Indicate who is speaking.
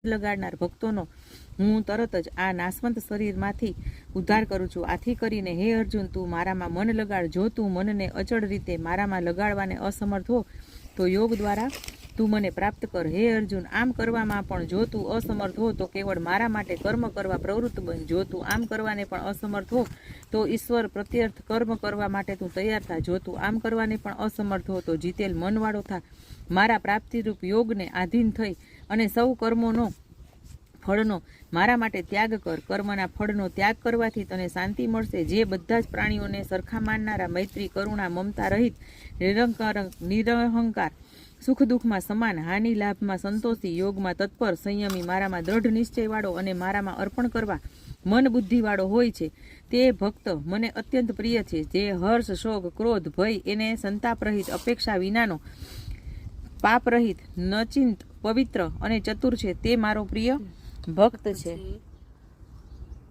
Speaker 1: લગાડનાર ભક્તોનો હું તરત જ આ નાશવંત શરીરમાંથી ઉદ્ધાર કરું છું. આથી કરીને હે અર્જુન, તું મારામાં મન લગાડ. જો તું મનને અચળ રીતે મારામાં લગાડવાને અસમર્થ હો તો યોગ દ્વારા તું મને પ્રાપ્ત કર. હે અર્જુન, આમ કરવામાં પણ જો તું અસમર્થ હો તો કેવળ મારા માટે કર્મ કરવા પ્રવૃત્ત બન. જો તું આમ કરવાને પણ અસમર્થ હો તો ઈશ્વર પ્રત્યર્થ કર્મ કરવા માટે તું તૈયાર થા. જો તું આમ કરવાને પણ અસમર્થ હો તો જીતેલ મનવાળો થા. મારા પ્રાપ્તિરૂપ યોગને આધીન થઈ અને સૌ કર્મોનો ફળનો મારા માટે ત્યાગ કર. કર્મના ફળનો ત્યાગ કરવાથી તને શાંતિ મળશે. જે બધા જ પ્રાણીઓને સરખા માનનારા, મૈત્રી, કરુણા, મમતા રહિત, નિરહંકાર, સુખ દુઃખમાં સમાન, હાનિ લાભમાં સંતોષી, યોગમાં તત્પર, સંયમી, મારામાં દ્રઢ નિશ્ચયવાળો અને મારામાં અર્પણ કરવા મન બુદ્ધિવાળો હોય છે તે ભક્ત મને અત્યંત પ્રિય છે. જે હર્ષ, શોક, ક્રોધ, ભય એને સંતાપ રહિત, અપેક્ષા વિનાનો, પાપ રહિત, નચિંત, પવિત્ર અને ચતુર છે તે મારો પ્રિય ભક્ત છે.